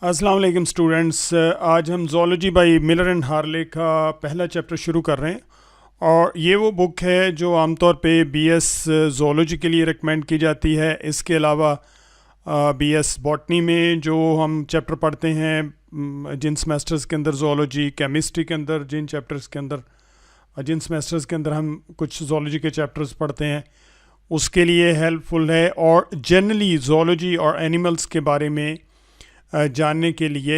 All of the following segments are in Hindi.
अस्सलाम वालेकुम स्टूडेंट्स। आज हम zoology by Miller and Harley का पहला चैप्टर शुरू कर रहे हैं और ये वो बुक है जो आमतौर पे बीएस ज़ूलॉजी के लिए रिकमेंड की जाती है। इसके अलावा बीएस बॉटनी में जो हम चैप्टर पढ़ते हैं, जिन सेमेस्टर्स के अंदर ज़ूलॉजी, केमिस्ट्री के अंदर जिन चैप्टर्स के अंदर जिन सेमेस्टर्स के अंदर हम कुछ ज़ूलॉजी के चैप्टर्स पढ़ते हैं उसके लिए हेल्पफुल है। और जनरली ज़ूलॉजी और एनिमल्स के बारे में जानने के लिए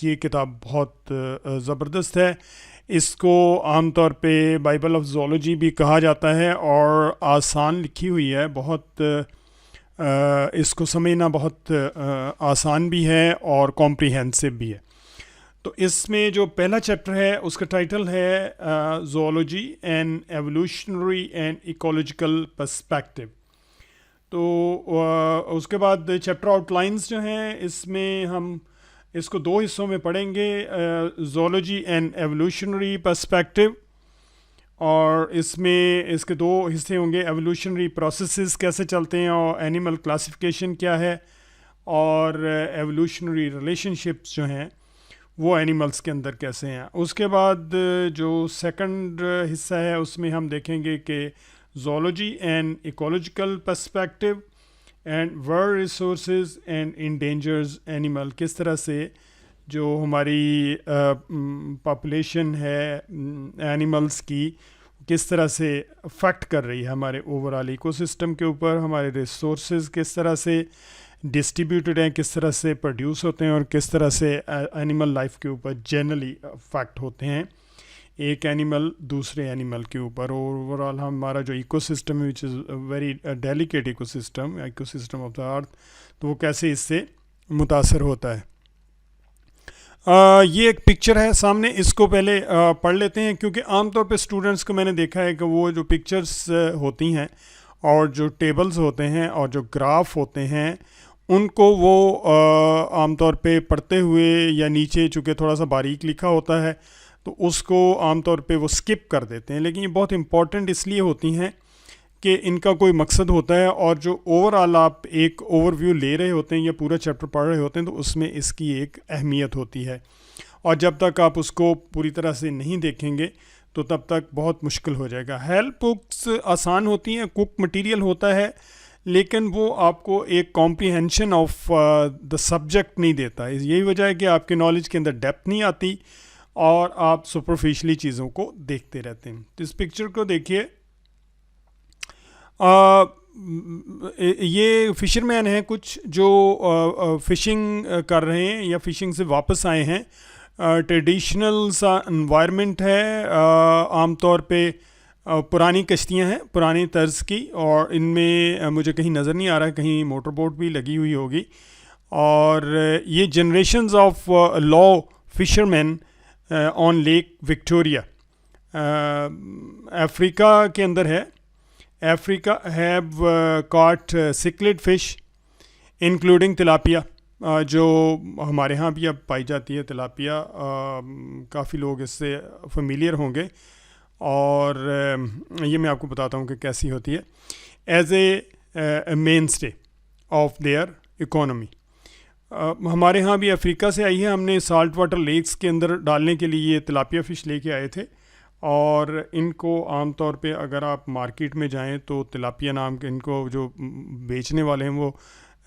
ये किताब बहुत ज़बरदस्त है। इसको आमतौर पे बाइबल ऑफ ज़ूलॉजी भी कहा जाता है और आसान लिखी हुई है। बहुत इसको समझना बहुत आसान भी है और कॉम्प्रिहेंसिव भी है। तो इसमें जो पहला चैप्टर है उसका टाइटल है zoology an evolutionary and ecological perspective. तो उसके बाद चैप्टर आउटलाइंस जो हैं इसमें हम इसको दो हिस्सों में पढ़ेंगे, ज़ूलॉजी एंड एवोल्यूशनरी पर्सपेक्टिव। और इसमें इसके दो हिस्से होंगे, एवोल्यूशनरी प्रोसेसेस कैसे चलते हैं और एनिमल क्लासिफिकेशन क्या है, और एवोल्यूशनरी रिलेशनशिप्स जो हैं वो एनिमल्स के अंदर कैसे हैं। उसके बाद जो सेकंड हिस्सा है उसमें हम देखेंगे कि zoology and ecological perspective and world resources and endangered animal, किस तरह से जो हमारी पॉपुलेशन है एनिमल्स की किस तरह से अफेक्ट कर रही है हमारे ओवरऑल इकोसिस्टम के ऊपर, हमारे रिसोर्सेज किस तरह से डिस्ट्रीब्यूटेड हैं, किस तरह से प्रोड्यूस होते हैं और किस तरह से एनिमल लाइफ के ऊपर जनरली अफेक्ट होते हैं एक एनिमल दूसरे एनिमल के ऊपर। ओवरऑल हमारा जो इकोसिस्टम है which is very delicate ecosystem of the earth, तो वो कैसे इससे मुतासर होता है। ये एक पिक्चर है सामने, इसको पहले पढ़ लेते हैं क्योंकि आमतौर पे स्टूडेंट्स को मैंने देखा है कि वो जो पिक्चर्स होती हैं और जो टेबल्स होते हैं और जो ग्राफ होते हैं उनको वो आमतौर पे पढ़ते हुए या नीचे चूँकि थोड़ा सा बारीक लिखा होता है तो उसको आमतौर पे वो स्किप कर देते हैं। लेकिन ये बहुत इंपॉर्टेंट इसलिए होती हैं कि इनका कोई मकसद होता है और जो ओवरऑल आप एक ओवरव्यू ले रहे होते हैं या पूरा चैप्टर पढ़ रहे होते हैं तो उसमें इसकी एक अहमियत होती है। और जब तक आप उसको पूरी तरह से नहीं देखेंगे तो तब तक बहुत मुश्किल हो जाएगा। हेल्प बुक्स आसान होती हैं, कुक मटेरियल होता है, लेकिन वो आपको एक कॉम्प्रिहेंशन ऑफ द सब्जेक्ट नहीं देता। यही वजह है कि आपके नॉलेज के अंदर डेप्थ नहीं आती और आप सुपरफिशली चीज़ों को देखते रहते हैं। तो इस पिक्चर को देखिए, ये फिशरमैन हैं कुछ जो फ़िशिंग कर रहे हैं या फ़िशिंग से वापस आए हैं। ट्रेडिशनल सा इन्वायरमेंट है, आमतौर पे पुरानी कश्तियां हैं पुरानी तर्ज की, और इनमें मुझे कहीं नज़र नहीं आ रहा है, कहीं मोटर बोट भी लगी हुई होगी। और ये generations of law fisherman on lake Victoria Africa के अंदर है। Africa have caught cichlid fish including tilapia, जो हमारे यहाँ भी अब पाई जाती है तिलापिया। काफ़ी लोग इससे फेमिलियर होंगे और ये मैं आपको बताता हूँ कि कैसी होती है as a mainstay of their economy. हमारे यहाँ भी अफ्रीका से आई है, हमने साल्ट वाटर लेक्स के अंदर डालने के लिए ये तिलापिया फ़िश लेके आए थे। और इनको आमतौर पे अगर आप मार्केट में जाएं तो तिलापिया नाम के इनको जो बेचने वाले हैं वो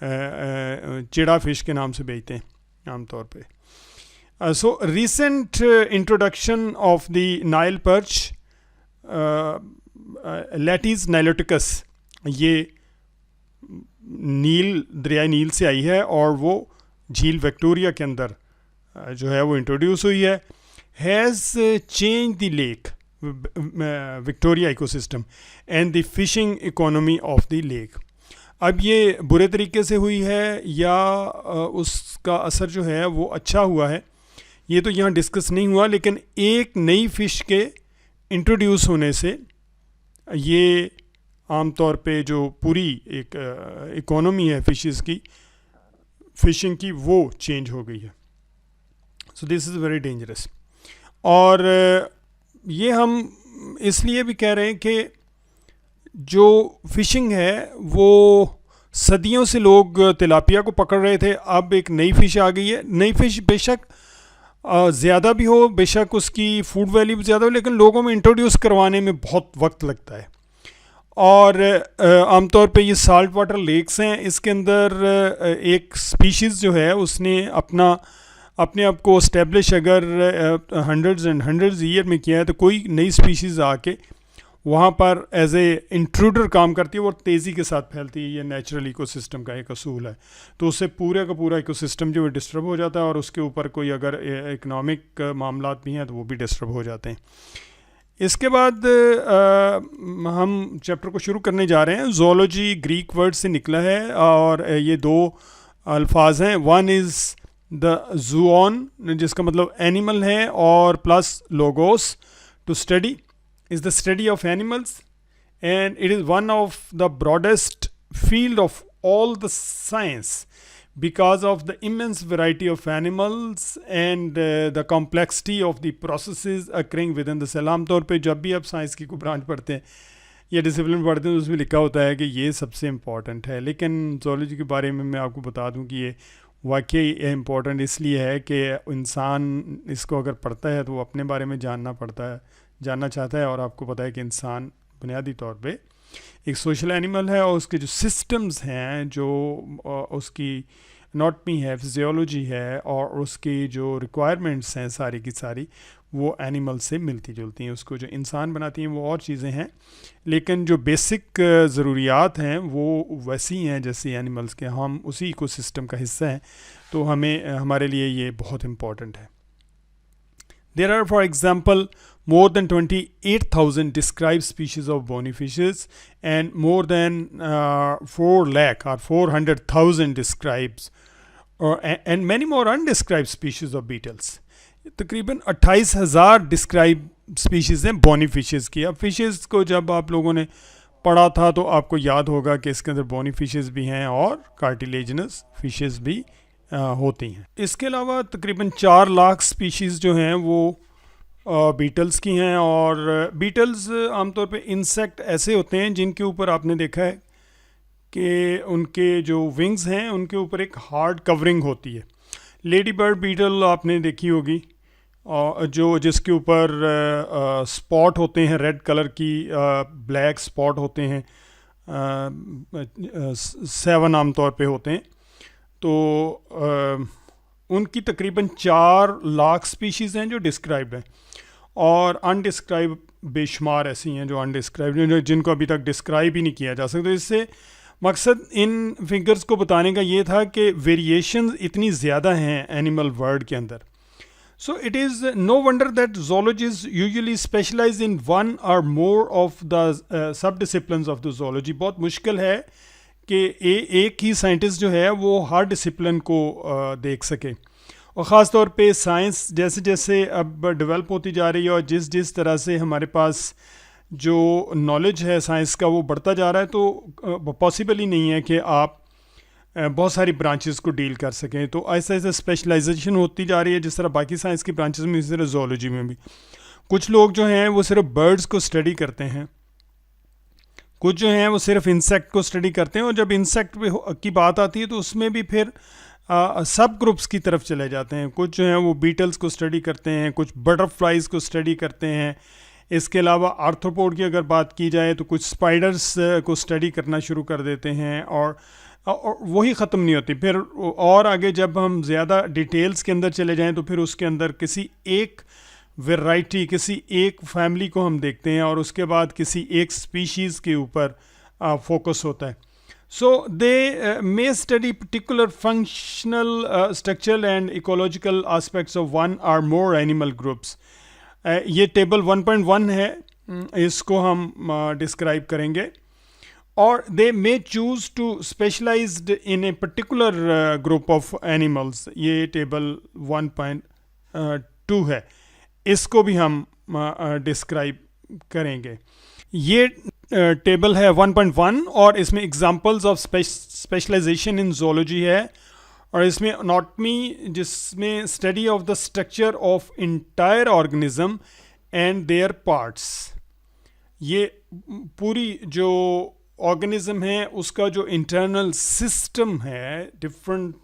चिड़ा फ़िश के नाम से बेचते हैं आमतौर पे। So recent introduction of the Nile perch Lates niloticus, ये नील दरियाई नील से आई है और वो झील विक्टोरिया के अंदर जो है वो इंट्रोड्यूस हुई है। Has change the lake Victoria ecosystem and the fishing economy of the lake. अब ये बुरे तरीके से हुई है या उसका असर जो है वो अच्छा हुआ है, ये तो यहाँ डिस्कस नहीं हुआ, लेकिन एक नई फ़िश के इंट्रोड्यूस होने से ये आमतौर पे जो पूरी एक इकोनॉमी है फ़िशेस की, फ़िशिंग की, वो चेंज हो गई है। So this is very dangerous. और ये हम इसलिए भी कह रहे हैं कि जो फ़िशिंग है वो सदियों से लोग तिलापिया को पकड़ रहे थे, अब एक नई फ़िश आ गई है। नई फ़िश बेशक ज़्यादा भी हो, बेशक उसकी फूड वैल्यू भी ज़्यादा हो, लेकिन लोगों में इंट्रोड्यूस करवाने में बहुत वक्त लगता है। और आमतौर पे ये साल्ट वाटर लेक्स हैं, इसके अंदर एक स्पीशीज़ जो है उसने अपने आप को इस्टेब्लिश अगर हंड्रेड्स एंड हंड्रेड्स ईयर में किया है, तो कोई नई स्पीशीज़ आके वहाँ पर एज ए इंट्रूडर काम करती है और तेज़ी के साथ फैलती है। ये नेचुरल इकोसिस्टम का एक असूल है। तो उससे पूरे का पूरा इकोसिस्टम जो है डिस्टर्ब हो जाता है, और उसके ऊपर कोई अगर इकनॉमिक मामलात भी हैं तो वो भी डिस्टर्ब हो जाते हैं। इसके बाद हम चैप्टर को शुरू करने जा रहे हैं। ज़ूलॉजी ग्रीक वर्ड से निकला है, और ये दो अल्फाज हैं। वन इज़ द जूऑन, जिसका मतलब एनिमल है, और plus logos, to study is the study of animals, and it is one of the broadest field of all the science because of the immense variety of animals and the complexity of the processes occurring within the cell. आमतौर पे जब भी आप साइंस की कोई ब्रांच पढ़ते हैं या डिसिप्लिन पढ़ते हैं तो उसमें लिखा होता है कि ये सबसे इम्पॉर्टेंट है, लेकिन ज़ूलॉजी के बारे में मैं आपको बता दूं कि ये वाकई इम्पॉर्टेंट इसलिए है कि इंसान इसको अगर पढ़ता है तो वो अपने बारे में जानना चाहता है। और आपको पता है कि इंसान बुनियादी तौर पे एक सोशल एनिमल है, और उसके जो सिस्टम्स हैं, जो उसकी एनाटॉमी है, फिजियोलॉजी है, और उसकी जो रिक्वायरमेंट्स हैं सारी की सारी, वो एनिमल से मिलती जुलती हैं। उसको जो इंसान बनाती हैं वो और चीज़ें हैं, लेकिन जो बेसिक ज़रूरियात हैं वो वैसी हैं जैसे एनिमल्स के। हम उसी इकोसिस्टम का हिस्सा हैं, तो हमारे लिए ये बहुत इम्पॉर्टेंट है। There are, for example, more than 28,000 described species of bony fishes, and more than 4 lakh or 400,000 described, and many more undescribed species of beetles. तकरीबन 28,000 डिस्क्राइब स्पीशीज़ हैं बॉनी फिशेज़ की। अब फिशेज़ को जब आप लोगों ने पढ़ा था तो आपको याद होगा कि इसके अंदर बॉनी फिशेज़ भी हैं और कार्टिलेजनस फिशेज़ भी होती हैं। इसके अलावा तकरीबन 4 लाख स्पीशीज़ जो हैं वो बीटल्स की हैं। और बीटल्स आमतौर पे इंसेक्ट ऐसे होते हैं जिनके ऊपर आपने देखा है कि उनके जो विंग्स हैं उनके ऊपर एक हार्ड कवरिंग होती है। लेडी बर्ड बीटल आपने देखी होगी, जिसके ऊपर स्पॉट होते हैं रेड कलर की, ब्लैक स्पॉट होते हैं, 7 आमतौर पे होते हैं। तो उनकी तकरीबन 4 लाख स्पीशीज़ हैं जो डिस्क्राइब हैं, और अनडिस्क्राइब बेशुमार ऐसी हैं जो अनडिस्क्राइब, जिनको अभी तक डिस्क्राइब ही नहीं किया जा सकता। तो इससे मकसद इन फिगर्स को बताने का ये था कि वेरिएशंस इतनी ज़्यादा हैं एनिमल वर्ल्ड के अंदर। So it is no wonder that zoologist usually specialize in one or more of the sub disciplines of the zoology. बहुत मुश्किल है कि एक ही साइंटिस्ट जो है वो हर डिसिप्लिन को देख सके, और ख़ास तौर पे साइंस जैसे जैसे अब डेवलप होती जा रही है और जिस तरह से हमारे पास जो नॉलेज है साइंस का वो बढ़ता जा रहा है, तो पॉसिबल ही नहीं है कि आप बहुत सारी ब्रांचेस को डील कर सकें। तो ऐसे ऐसे स्पेशलाइजेशन होती जा रही है, जिस तरह बाकी साइंस की ब्रांचेस में इसी तरह ज़ूलॉजी में भी। कुछ लोग जो हैं वो सिर्फ बर्ड्स को स्टडी करते हैं, कुछ जो हैं वो सिर्फ इंसेक्ट को स्टडी करते हैं, और जब इंसेक्ट की बात आती है तो उसमें भी फिर सब ग्रुप्स की तरफ चले जाते हैं। कुछ जो हैं वो बीटल्स को स्टडी करते हैं, कुछ बटरफ्लाइज को स्टडी करते हैं। इसके अलावा आर्थ्रोपोड की अगर बात की जाए तो कुछ स्पाइडर्स को स्टडी करना शुरू कर देते हैं, और वही ख़त्म नहीं होती। फिर और आगे जब हम ज़्यादा डिटेल्स के अंदर चले जाएं तो फिर उसके अंदर किसी एक वैरायटी, किसी एक फैमिली को हम देखते हैं, और उसके बाद किसी एक स्पीशीज़ के ऊपर फोकस होता है। So they may study particular functional, structural and ecological aspects of one or more animal groups. ये टेबल 1.1 है, इसको हम डिस्क्राइब करेंगे। और they may choose to specialized in a particular group of animals. ये टेबल 1.2 है, इसको भी हम डिस्क्राइब करेंगे। ये टेबल है 1.1, और इसमें examples of specialisation in zoology है, और इसमें एनाटॉमी, जिसमें study of the structure of entire organism and their parts. ये पूरी जो ऑर्गेनिज्म है उसका जो इंटरनल सिस्टम है, डिफरेंट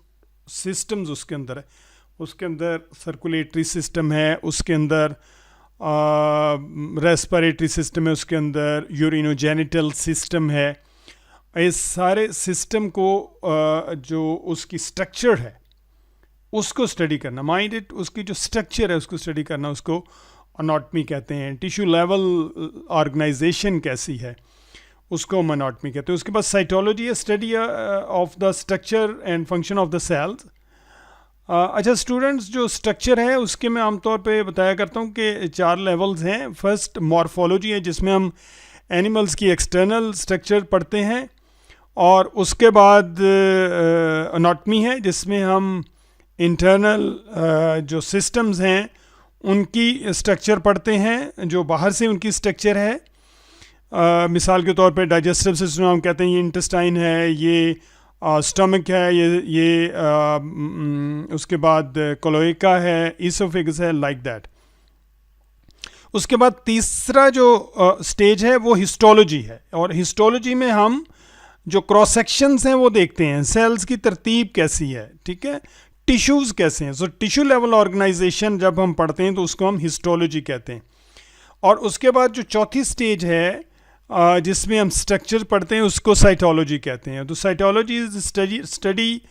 सिस्टम्स उसके अंदर है, उसके अंदर सर्कुलेटरी सिस्टम है, उसके अंदर रेस्पिरेटरी सिस्टम है, उसके अंदर यूरिनोजेनिटल सिस्टम है। इस सारे सिस्टम को जो उसकी स्ट्रक्चर है उसको स्टडी करना, माइंड इट, उसकी जो स्ट्रक्चर है उसको स्टडी करना, उसको अनाटमी कहते हैं। टिश्यू लेवल ऑर्गेनाइजेशन कैसी है उसको हम अनाटमी कहते हैं। उसके बाद साइटोलॉजी है, study of the structure and function of the cells. अच्छा स्टूडेंट्स, जो स्ट्रक्चर है उसके मैं आमतौर पे बताया करता हूँ कि 4 लेवल्स हैं। फर्स्ट मॉर्फोलॉजी है जिसमें हम एनिमल्स की एक्सटर्नल स्ट्रक्चर पढ़ते हैं, और उसके बाद अनाटमी है जिसमें हम इंटरनल जो सिस्टम्स हैं उनकी स्ट्रक्चर पढ़ते हैं, जो बाहर से उनकी स्ट्रक्चर है। मिसाल के तौर पे डाइजेस्टिव सिस्टम हम कहते हैं ये इंटेस्टाइन है, ये स्टमक है, ये उसके बाद क्लोएका है, ईसोफेगस है, लाइक दैट। उसके बाद तीसरा जो स्टेज है वो हिस्टोलॉजी है, और हिस्टोलॉजी में हम जो क्रॉस सेक्शंस हैं वो देखते हैं, सेल्स की तरतीब कैसी है, ठीक है, टिश्यूज़ कैसे हैं। सो टिश्यू लेवल ऑर्गेनाइजेशन जब हम पढ़ते हैं तो उसको हम हिस्टोलॉजी कहते हैं। और उसके बाद जो चौथी स्टेज है जिसमें हम स्ट्रक्चर पढ़ते हैं उसको साइटोलॉजी कहते हैं। तो cytology is study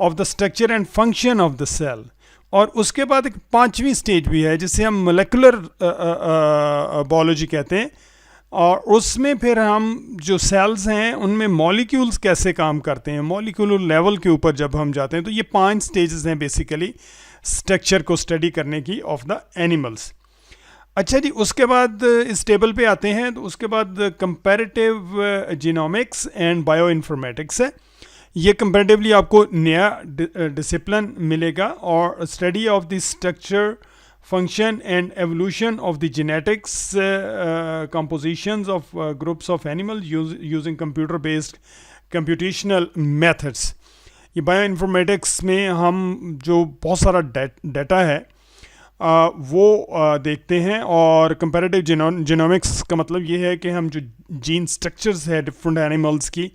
of the structure and function of the cell. और उसके बाद एक 5वीं स्टेज भी है जिसे हम मोलेकुलर बायोलॉजी कहते हैं, और उसमें फिर हम जो सेल्स हैं उनमें मॉलिक्यूल्स कैसे काम करते हैं, मॉलिक्यूलर लेवल के ऊपर जब हम जाते हैं। तो ये 5 स्टेजेस हैं बेसिकली स्ट्रक्चर को स्टडी करने की ऑफ द एनिमल्स। अच्छा जी, उसके बाद इस टेबल पे आते हैं, तो उसके बाद comparative genomics and bio informatics है। ये कंपैरेटिवली आपको नया डिसिप्लिन मिलेगा, और study of the structure, function and evolution of the genetics compositions of groups of animals using computer based computational methods। ये बायोइन्फॉर्मेटिक्स में हम जो बहुत सारा डाटा है वो देखते हैं, और कंपैरेटिव जीनोमिक्स का मतलब ये है कि हम जो जीन स्ट्रक्चर्स है डिफरेंट एनिमल्स की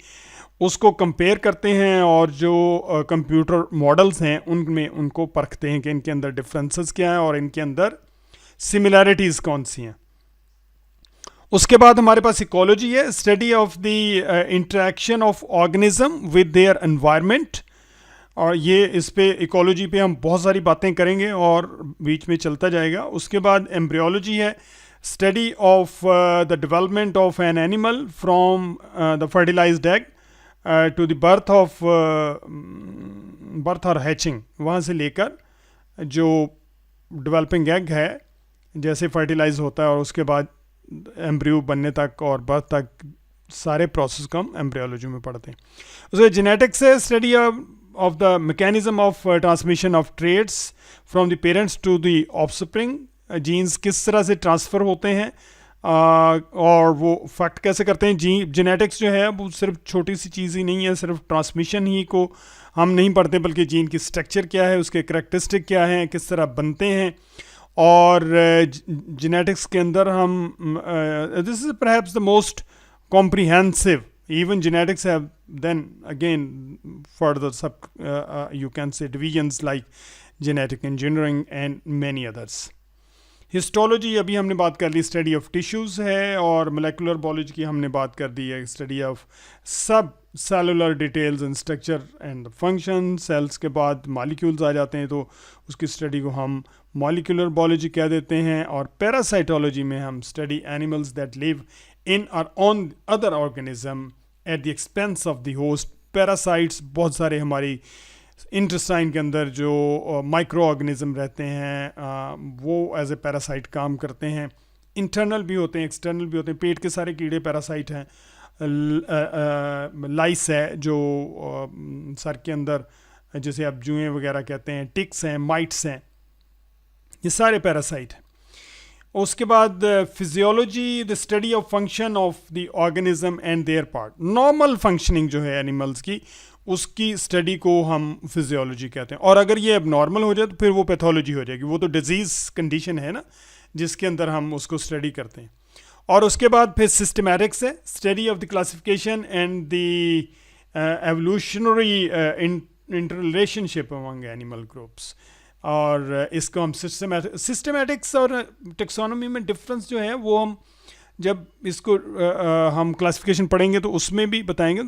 उसको कंपेयर करते हैं, और जो कंप्यूटर मॉडल्स हैं उनमें उनको परखते हैं कि इनके अंदर डिफरेंसेस क्या हैं और इनके अंदर सिमिलैरिटीज़ कौन सी हैं। उसके बाद हमारे पास इकोलॉजी है, study of the interaction of organism with their environment. और ये इस पे इकोलॉजी पे हम बहुत सारी बातें करेंगे और बीच में चलता जाएगा। उसके बाद एम्ब्रियोलॉजी है, study of the development of an animal from the fertilised egg to the birth और हैचिंग, वहाँ से लेकर जो डेवलपिंग एग है जैसे फर्टिलाइज होता है और उसके बाद एम्ब्रियो बनने तक और बर्थ तक सारे प्रोसेस को हम एम्ब्रियोलॉजी में पढ़ते हैं। उसके जेनेटिक्स है, study of the mechanism of transmission of traits from the parents to the offspring, genes किस तरह से ट्रांसफ़र होते हैं और वो फैक्ट कैसे करते हैं। जेनेटिक्स जो है वो सिर्फ छोटी सी चीज़ ही नहीं है, सिर्फ ट्रांसमिशन ही को हम नहीं पढ़ते, बल्कि जीन की स्ट्रक्चर क्या है, उसके करैक्टरिस्टिक क्या हैं, किस तरह बनते हैं। और जेनेटिक्स के अंदर हम this is perhaps the most comprehensive, even genetics have then again further sub you can say divisions like genetic engineering and many others. Histology अभी हमने बात कर ली, स्टडी ऑफ टिश्यूज़ है, और मोलेकुलर बायोलॉजी की हमने बात कर दी है, study of subcellular details and structure and function. Cells के बाद मॉलिक्यूल्स आ जाते हैं तो उसकी स्टडी को हम मॉलिकुलर बायोलॉजी कह देते हैं। और पैरासाइटोलॉजी में हम study animals that live in और on other organism at the expense of the host. Parasites बहुत सारे हमारी इंटेस्टाइन के अंदर जो माइक्रो ऑर्गेनिज्म रहते हैं वो एज ए पैरासाइट काम करते हैं। इंटरनल भी होते हैं, एक्सटर्नल भी होते हैं। पेट के सारे कीड़े पैरासाइट हैं। लाइस है जो सर के अंदर, जैसे आप जुएं वगैरह कहते हैं, टिक्स हैं, माइट्स हैं, ये सारे पैरासाइट हैं। उसके बाद physiology, the study of function of the organism and there part. Normal functioning जो है एनिमल्स की, उसकी स्टडी को हम फिजियोलॉजी कहते हैं। और अगर ये अब नॉर्मल हो जाए तो फिर वो पैथोलॉजी हो जाएगी, वो तो डिजीज़ कंडीशन है ना जिसके अंदर हम उसको स्टडी करते हैं। और उसके बाद फिर सिस्टमैटिक्स है, study of the classification and the evolutionary inter relationship among animal groups. और इसको हम सिस्टमैटिक्स और टेक्सोनॉमी में डिफरेंस जो है वो हम जब इसको हम क्लासिफिकेशन पढ़ेंगे तो उसमें भी बताएंगे।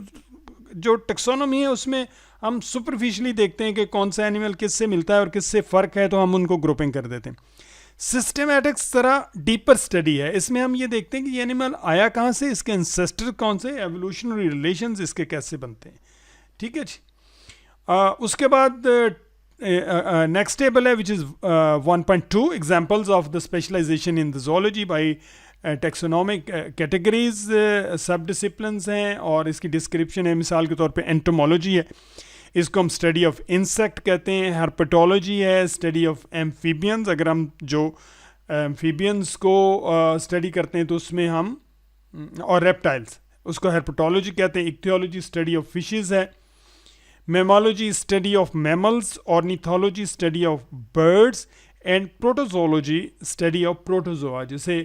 जो टेक्सोनॉमी है उसमें हम सुपरफिशियली देखते हैं कि कौन सा एनिमल किससे मिलता है और किससे फ़र्क है, तो हम उनको ग्रुपिंग कर देते हैं। सिस्टमैटिक्स तरह डीपर स्टडी है, इसमें हम ये देखते हैं कि ये एनिमल आया कहाँ से, इसके एंसेस्टर कौन से, एवोल्यूशनरी रिलेशंस इसके कैसे बनते हैं। ठीक है जी। उसके बाद नेक्स्ट टेबल है which is 1.2 examples of the specialisation in the zoology by taxonomic categories subdisciplines हैं, और इसकी डिस्क्रिप्शन है मिसाल के तौर पे एंटोमोलॉजी है, इसको हम स्टडी ऑफ इंसेक्ट कहते हैं। हर्पेटोलॉजी है, स्टडी ऑफ एम्फीबियंस, अगर हम जो एम्फीबियंस को स्टडी करते हैं तो उसमें हम और रेप्टाइल्स उसको हर्पेटोलॉजी कहते हैं। इक्थियोलॉजी स्टडी ऑफ फिशेस है। Mammalogy study of mammals. Ornithology study of birds. And protozoology study of protozoa, जिसे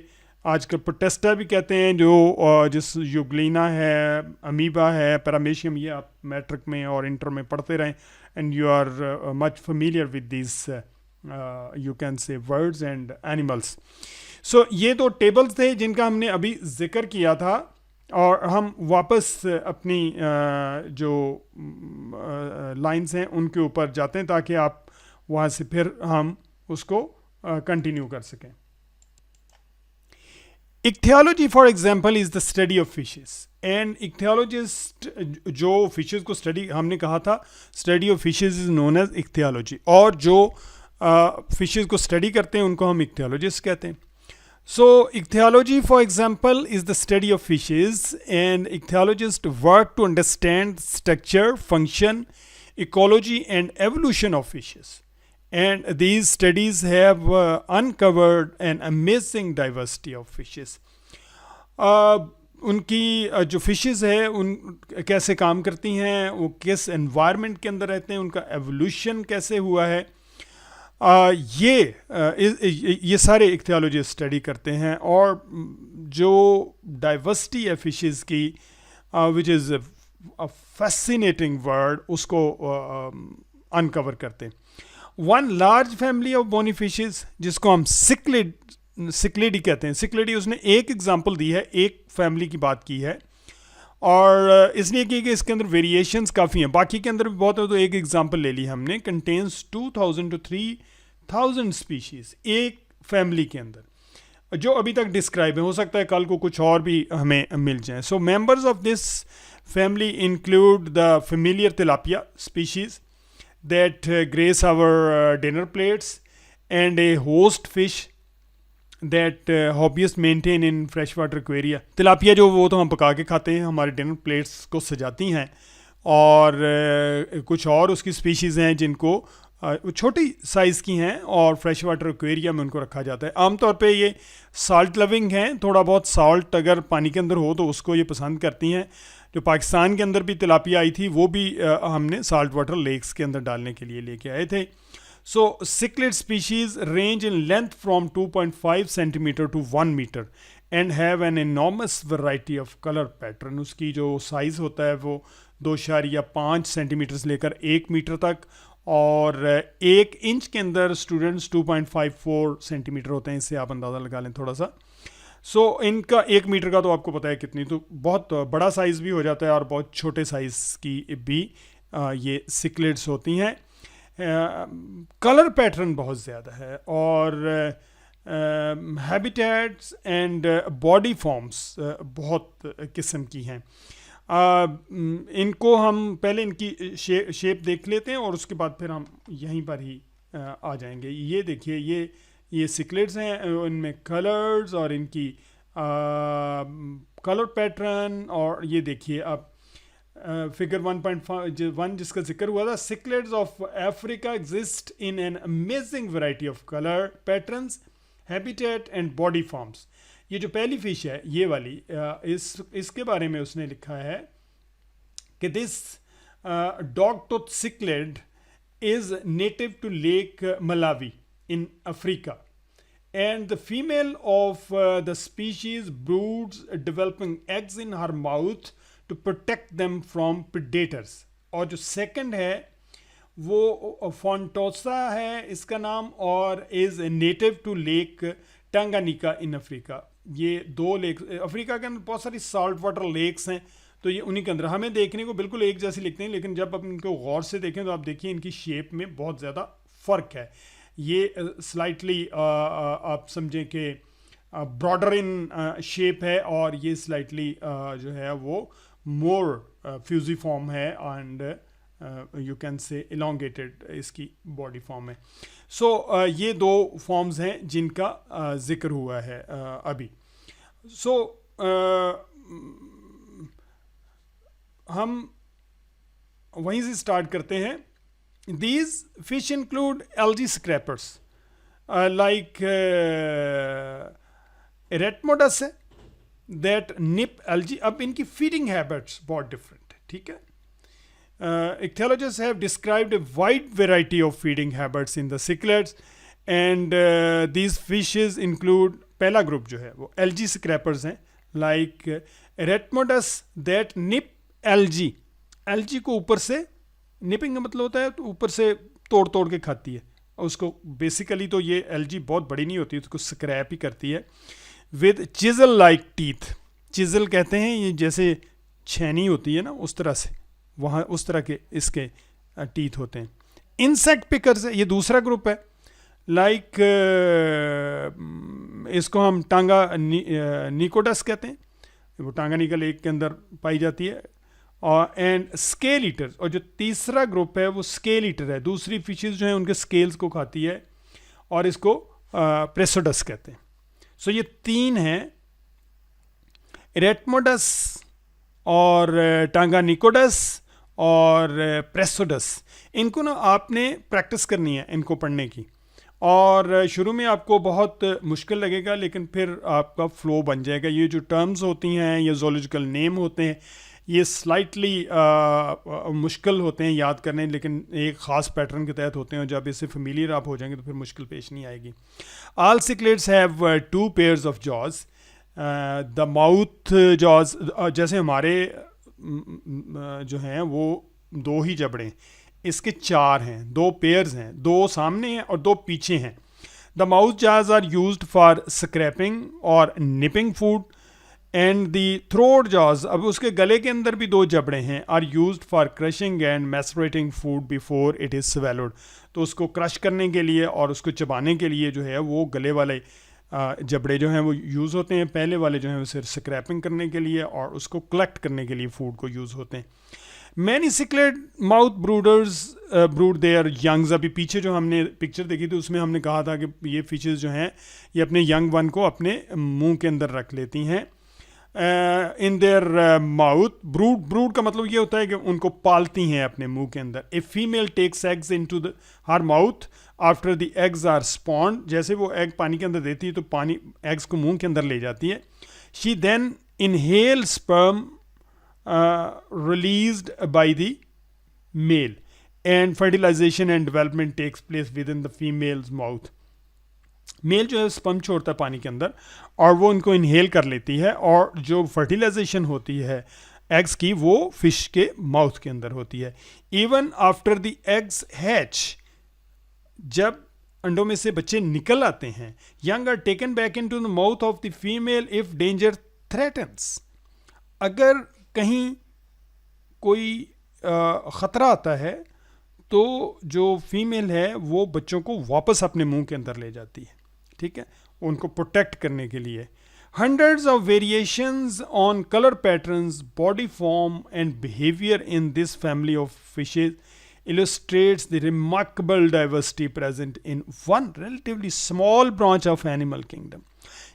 आजकल प्रोटेस्टा भी कहते हैं, जो जिस यूग्लिना है, अमीबा है, पैरामेशियम, ये आप मैट्रिक में और इंटर में पढ़ते रहें and you are much familiar with this you can say words and animals. So ये दो टेबल्स थे जिनका हमने अभी जिक्र किया था, और हम वापस अपनी जो लाइंस हैं उनके ऊपर जाते हैं ताकि आप वहाँ से फिर हम उसको कंटिन्यू कर सकें। Ichthyology for example is the study of fishes, and ichthyologist जो फिशेस को स्टडी, हमने कहा था study of fishes is known as ichthyology, और जो फिशेस को स्टडी करते हैं उनको हम इक्थियोलॉजिस्ट कहते हैं। So ichthyology for example is the study of fishes, and ichthyologist work to understand structure, function, ecology and evolution of fishes. And these studies have uncovered an amazing diversity of fishes. उनकी जो फिशेस है उन कैसे काम करती हैं, वो किस एनवायरनमेंट के अंदर रहते हैं, उनका एवोल्यूशन कैसे हुआ है, ये सारे इक्थियोलॉजिस्ट स्टडी करते हैं। और जो डाइवर्सिटी है फिशेस की, which is a fascinating word, उसको अनकवर करते हैं। One large family of bony fishes, जिसको हम सिक्लिडी कहते हैं। सिक्लिडी उसने एक एग्जांपल दी है, एक फैमिली की बात की है, और इसलिए कि इसके अंदर वेरिएशंस काफ़ी हैं, बाकी के अंदर भी बहुत है, तो एक एग्जांपल ले ली हमने। कंटेन्स 2000 to 3000 स्पीशीज़ एक फैमिली के अंदर, जो अभी तक डिस्क्राइब है। हो सकता है कल को कुछ और भी हमें मिल जाए। So members of this family include the familiar tilapia species that grace our dinner plates, and a host fish that hobbyists maintain in freshwater aquaria. Tilapia जो वो तो हम पका के खाते हैं, हमारे डिनर प्लेट्स को सजाती हैं, और कुछ और उसकी स्पीशीज़ हैं जिनको छोटी साइज़ की हैं और फ्रेश वाटर एक्वेरिया में उनको रखा जाता है। आमतौर पे ये साल्ट लविंग हैं, थोड़ा बहुत साल्ट अगर पानी के अंदर हो तो उसको ये पसंद करती हैं। जो पाकिस्तान के अंदर भी तिलापिया आई थी वो भी हमने साल्ट वाटर लेक्स के अंदर डालने के लिए लेके आए थे। So cichlid species range in length from 2.5 centimetre to 1 metre and have an enormous variety of colour pattern. उसकी जो साइज़ होता है वो 2.5 सेंटीमीटर से लेकर 1 मीटर तक, और 1 इंच के अंदर स्टूडेंट्स 2.54 सेंटीमीटर होते हैं। इससे आप अंदाज़ा लगा लें थोड़ा सा। सो इनका 1 मीटर का तो आपको पता है कितनी, तो बहुत बड़ा साइज़ भी हो जाता है और बहुत छोटे साइज़ की भी ये सिक्लेट्स होती हैं। कलर पैटर्न बहुत ज़्यादा है, और हैबिटेट्स एंड बॉडी फॉर्म्स बहुत किस्म की हैं। इनको हम पहले इनकी शेप देख लेते हैं और उसके बाद फिर हम यहीं पर ही आ जाएंगे। ये देखिए, ये सिक्लेट्स हैं, इनमें कलर्स और इनकी कलर पैटर्न, और ये देखिए आप फिगर 1.1 जिसका जिक्र हुआ था, cichlids of Africa exist in an amazing variety of colour patterns, habitat and body forms. ये जो पहली फिश है ये वाली, इसके बारे में उसने लिखा है कि this dog tooth cichlid is native to lake Malawi in Africa and the female of the species broods developing eggs in her mouth to protect them from predators. और जो सेकंड है वो फोंटोसा है इसका नाम, और is native to Lake Tanganyika in Africa. ये दो लेक अफ्रीका के अंदर बहुत सारी सॉल्ट वाटर लेक्स हैं, तो ये उन्हीं के अंदर हमें देखने को बिल्कुल एक जैसी लिखते हैं, लेकिन जब आप इनको गौर से देखें तो आप देखिए इनकी शेप में बहुत ज़्यादा फ़र्क है. ये स्लाइटली आप समझें कि ब्रॉडर इन शेप है, और ये स्लाइटली जो है वो मोर फ्यूजिफॉर्म है, एंड यू कैन से इलोंगेटेड इसकी बॉडी फॉर्म है. सो ये दो फॉर्म्स हैं जिनका जिक्र हुआ है अभी. सो हम वहीं से स्टार्ट करते हैं. These fish include algae scrapers like Eretmodus है that nip algae. अब इनकी feeding habits बहुत different है, ठीक है. Ichthyologists have described a wide variety of feeding habits in the cichlids, and these fishes include, पहला ग्रुप जो है वो algae scrapers हैं like Eretmodus that nip algae. algae को ऊपर से, निपिंग का मतलब होता है तो ऊपर से तोड़ तोड़ के खाती है, और उसको बेसिकली तो ये एल्जी बहुत बड़ी नहीं होती, उसको स्क्रैप ही करती है. With chisel like teeth. Chisel कहते हैं ये जैसे छेनी होती है ना, उस तरह से, वहाँ उस तरह के इसके टीथ होते हैं. इंसेक्ट पिकर्स है ये दूसरा ग्रुप है. लाइक इसको हम टांगा निकोडस कहते हैं, वो टांगानिका लेक के अंदर पाई जाती है. और एंड स्केल ईटर्स, और जो तीसरा ग्रुप है वो स्केल ईटर है. दूसरी फिशेस जो हैं उनके स्केल्स को खाती है, और इसको प्रेसोडस कहते हैं. सो ये तीन हैं, इरेटमोडस और टांगानिकोडस और प्रेसोडस. इनको ना आपने प्रैक्टिस करनी है इनको पढ़ने की, और शुरू में आपको बहुत मुश्किल लगेगा, लेकिन फिर आपका फ्लो बन जाएगा. ये जो टर्म्स होती हैं, ये जोलॉजिकल नेम होते हैं, ये स्लाइटली मुश्किल होते हैं याद करने, लेकिन एक ख़ास पैटर्न के तहत होते हैं, और जब इससे फेमिलियर आप हो जाएंगे तो फिर मुश्किल पेश नहीं आएगी. All cichlids have 2 pairs of jaws. The mouth jaws, जैसे हमारे जो हैं वो 2 ही जबड़े, इसके 4 हैं, 2 पेयर्स हैं, 2 सामने हैं और 2 पीछे हैं. The mouth jaws are used for scraping और nipping food. And the throat jaws, अब उसके गले के अंदर भी 2 जबड़े हैं, are used for crushing and macerating food before it is swallowed. तो उसको क्रश करने के लिए और उसको चबाने के लिए जो है वो गले वाले जबड़े जो हैं वो यूज़ होते हैं. पहले वाले जो हैं वो सिर्फ स्क्रैपिंग करने के लिए और उसको कलेक्ट करने के लिए फूड को यूज़ होते हैं. Many cichlid mouth brooders brood their youngs. अभी पीछे जो हमने पिक्चर देखी थी उसमें हमने कहा था कि ये फिशेस जो हैं ये अपने यंग वन को अपने मुंह के अंदर रख लेती हैं. In their mouth. ब्रूड का मतलब ये होता है कि उनको पालती हैं अपने मुंह के अंदर. A female takes eggs into the her mouth after the eggs are spawned. जैसे वो एग पानी के अंदर देती है तो पानी एग्स को मुंह के अंदर ले जाती है. She then inhale sperm released by the male, and fertilization and development takes place within the female's mouth. Male जो है स्पर्म छोड़ता है पानी के अंदर और वो उनको इनहेल कर लेती है, और जो फर्टिलाइजेशन होती है एग्स की वो फिश के माउथ के अंदर होती है. Even after the eggs hatch, जब अंडों में से बच्चे निकल आते हैं, young are taken back into the mouth of the female if danger threatens. अगर कहीं कोई ख़तरा आता है तो जो फीमेल है वो बच्चों को वापस अपने मुंह के अंदर ले जाती है, ठीक है, उनको प्रोटेक्ट करने के लिए. Hundreds of variations on colour patterns, body form and behaviour in this family of fishes illustrates the remarkable diversity present in one relatively small branch of animal kingdom.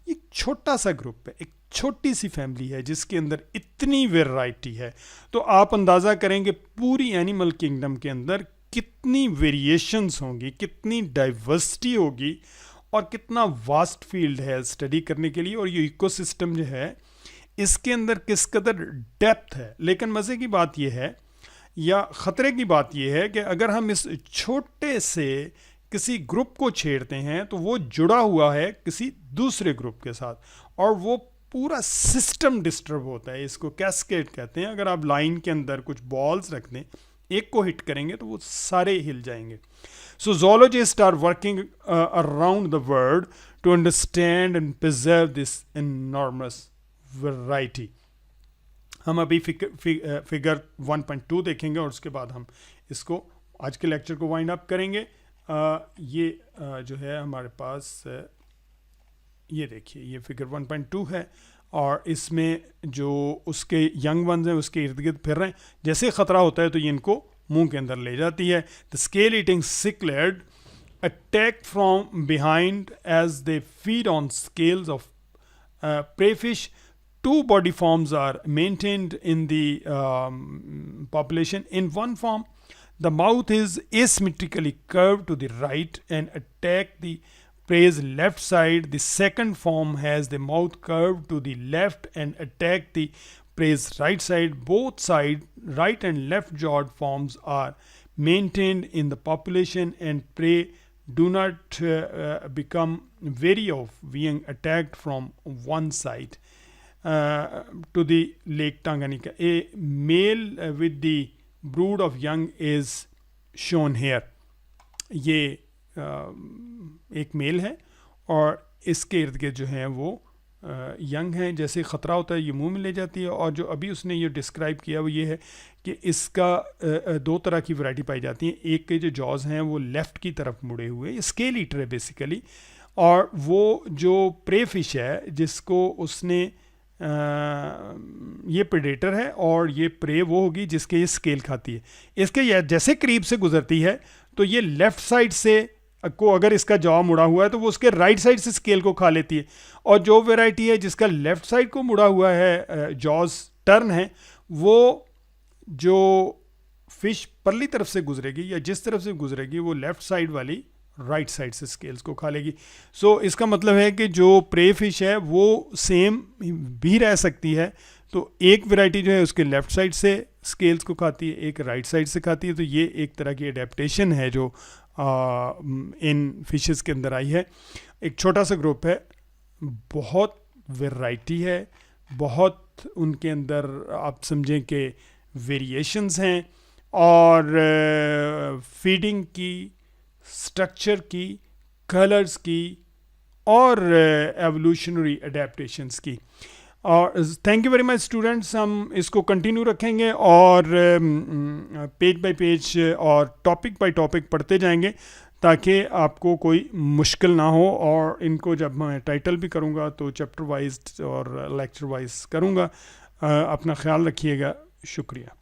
एक छोटा सा ग्रुप है, एक छोटी सी फैमिली है जिसके अंदर इतनी वेराइटी है. तो आप अंदाज़ा करेंगे पूरी एनिमल किंगडम के अंदर कितनी वेरिएशंस होंगी, कितनी डाइवर्सिटी होगी, और कितना वास्ट फील्ड है स्टडी करने के लिए. और ये इकोसिस्टम जो है इसके अंदर किस कदर डेप्थ है. लेकिन मज़े की बात यह है, या ख़तरे की बात यह है कि अगर हम इस छोटे से किसी ग्रुप को छेड़ते हैं तो वो जुड़ा हुआ है किसी दूसरे ग्रुप के साथ और वो पूरा सिस्टम डिस्टर्ब होता है। इसको कैस्केड कहते हैं। अगर आप लाइन के अंदर कुछ बॉल्स रख दें, एक को हिट करेंगे तो वो सारे हिल जाएंगे। सो zoologists are working around the world to understand and preserve this enormous variety. हम अभी फिगर 1.2 देखेंगे और उसके बाद हम इसको आज के लेक्चर को वाइंड अप करेंगे। ये जो है हमारे पास ये देखिए, ये फिगर 1.2 है और इसमें जो उसके यंग वंस हैं उसके इर्द गिर्द फिर रहे हैं। जैसे ख़तरा होता है तो ये इनको मुंह के अंदर ले जाती है। The scale eating cichlid attack from behind as they feed on scales of prey fish. Two body forms are maintained in the population. In one form, the mouth is asymmetrically curved to the right and attack the prey's left side. The second form has the mouth curved to the left and attack the prey's right side. Both side, right and left jawed forms are maintained in the population and prey do not become wary of being attacked from one side. To the Lake Tanganyika, a male with the brood of young is shown here. ये एक मेल है और इसके इर्द गिर्द जो हैं वो यंग हैं। जैसे ख़तरा होता है ये मुंह में ले जाती है। और जो अभी उसने ये डिस्क्राइब किया वो ये है कि इसका दो तरह की वैरायटी पाई जाती हैं। एक के जो जॉज हैं वो लेफ़्ट की तरफ मुड़े हुए, स्केल ईटर है बेसिकली। और वो जो प्रे फिश है जिसको उसने ये प्रेडेटर है और ये प्रे वो होगी जिसके ये स्केल खाती है। इसके जैसे करीब से गुजरती है तो ये लेफ़्ट साइड से को अगर इसका जॉ मुड़ा हुआ है तो वो उसके राइट साइड से स्केल को खा लेती है। और जो वैरायटी है जिसका लेफ़्ट साइड को मुड़ा हुआ है, जॉज टर्न है, वो जो फिश परली तरफ से गुजरेगी या जिस तरफ से गुजरेगी वो लेफ़्ट साइड वाली राइट साइड से स्केल्स को खा लेगी। सो इसका मतलब है कि जो प्रे फिश है वो सेम भी रह सकती है। तो एक वैरायटी जो है उसके लेफ़्ट साइड से स्केल्स को खाती है, एक राइट साइड से खाती है। तो ये एक तरह की एडेप्टेशन है जो इन फिशेस के अंदर आई है। एक छोटा सा ग्रुप है, बहुत वैरायटी है, बहुत उनके अंदर आप समझें कि वेरिएशंस हैं और फीडिंग की, स्ट्रक्चर की, कलर्स की और एवोल्यूशनरी अडेप्टेशंस की। और thank you very much students. हम इसको कंटिन्यू रखेंगे और पेज बाय पेज और टॉपिक बाय टॉपिक पढ़ते जाएंगे ताकि आपको कोई मुश्किल ना हो। और इनको जब मैं टाइटल भी करूँगा तो चैप्टर वाइज और लेक्चर वाइज करूँगा। अपना ख्याल रखिएगा। शुक्रिया।